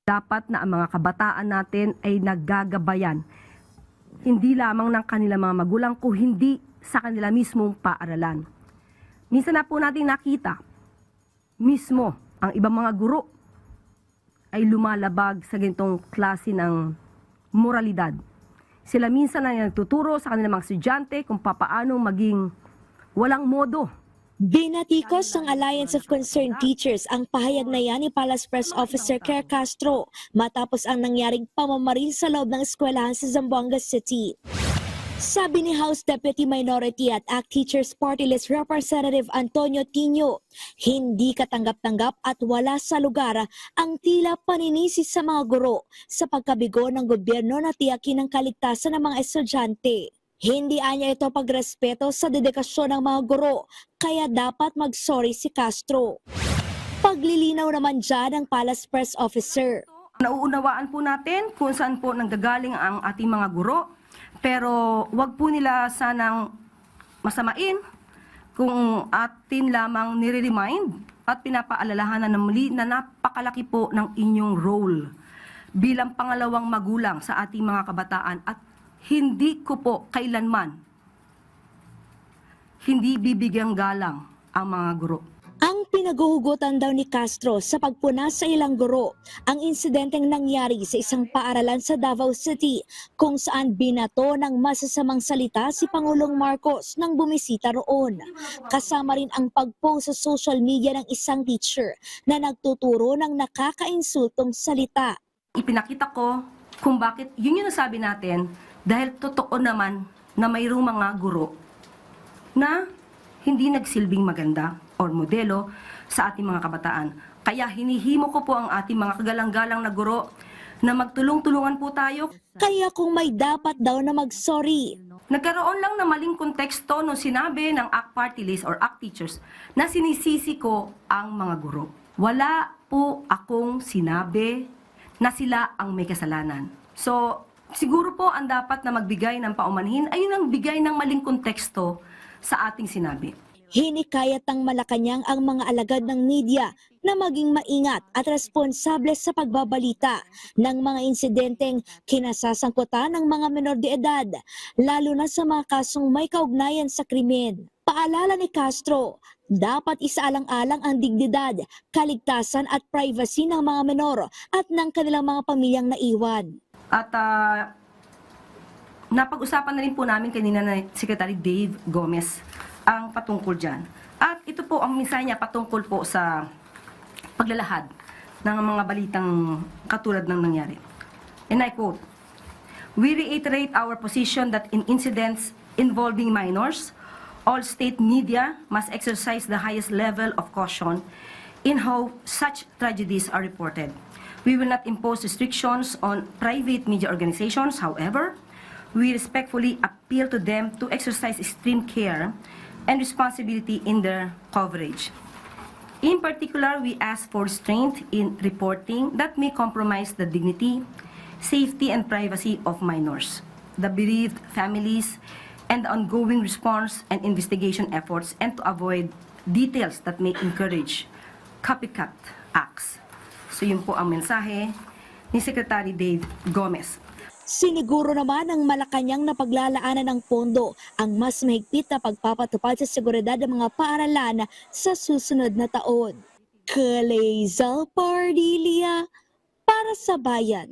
Dapat na ang mga kabataan natin ay naggagabayan, hindi lamang ng kanilang mga magulang, kung hindi sa kanila mismong paaralan. Minsan na po natin nakita, mismo ang ibang mga guro ay lumalabag sa ganitong klase ng moralidad. Sila minsan na nagtuturo sa kanilang mga estudyante kung papaano maging walang modo. Binatikos ng Alliance of Concerned Teachers ang pahayag na yan ni Palace Press Officer Claire Castro matapos ang nangyaring pamamaril sa loob ng eskwelahan sa Zamboanga City. Sabi ni House Deputy Minority at ACT Teachers Party List Representative Antonio Tino, hindi katanggap-tanggap at wala sa lugar ang tila paninisi sa mga guro sa pagkabigo ng gobyerno na tiyakin ang kaligtasan ng mga estudyante. Hindi anya ito pagrespeto sa dedikasyon ng mga guro, kaya dapat mag-sorry si Castro. Paglilinaw naman dyan ng Palace Press Officer. Nauunawaan po natin kung saan po nanggagaling ang ating mga guro, pero wag po nila sanang masamain kung atin lamang nire-remind at pinapaalalahanan na muli na napakalaki po ng inyong role bilang pangalawang magulang sa ating mga kabataan, at hindi ko po kailanman hindi bibigyang galang ang mga guro. Ang pinaguhugutan daw ni Castro sa pagpuna sa ilang guro ang insidenteng nangyari sa isang paaralan sa Davao City kung saan binato ng masasamang salita si Pangulong Marcos nang bumisita roon. Kasama rin ang pag-post sa social media ng isang teacher na nagtuturo ng nakakainsultong salita. Ipinakita ko kung bakit yun yung nasabi natin, dahil totoo naman na mayroong mga guro na hindi nagsilbing maganda or modelo sa ating mga kabataan. Kaya hinihimo ko po ang ating mga kagalang-galang na guro na magtulong-tulungan po tayo. Kaya kung may dapat daw na mag-sorry, Nagkaroon lang na maling konteksto nung sinabi ng ACT Party List or ACT Teachers na sinisisi ko ang mga guro. Wala po akong sinabi na sila ang may kasalanan. So, siguro po ang dapat na magbigay ng paumanhin ay ang bigay ng maling konteksto sa ating sinabi. hinikayat ng Malacanang ang mga alagad ng media na maging maingat at responsable sa pagbabalita ng mga insidenteng kinasasangkutan ng mga menor de edad, lalo na sa mga kasong may kaugnayan sa krimen. Paalala ni Castro, dapat isaalang-alang ang dignidad, kaligtasan at privacy ng mga menor at ng kanilang mga pamilyang naiwan. At napag-usapan na rin po namin kanina na Secretary Dave Gomez ang patungkol dyan. At ito po ang mensahe niya patungkol po sa paglalahad ng mga balitang katulad ng nangyari. And I quote, "We reiterate our position that in incidents involving minors, all state media must exercise the highest level of caution in how such tragedies are reported. We will not impose restrictions on private media organizations. However, we respectfully appeal to them to exercise extreme care and responsibility in their coverage. In particular, we ask for restraint in reporting that may compromise the dignity, safety, and privacy of minors, the bereaved families, and the ongoing response and investigation efforts, and to avoid details that may encourage copycat acts." So yun po ang mensahe ni Secretary Dave Gomez. Siniguro naman ng Malacanang na paglalaanan ng pondo ang mas mahigpit na pagpapatupad sa seguridad ng mga paaralan sa susunod na taon. Kalezal Pardilia para sa bayan.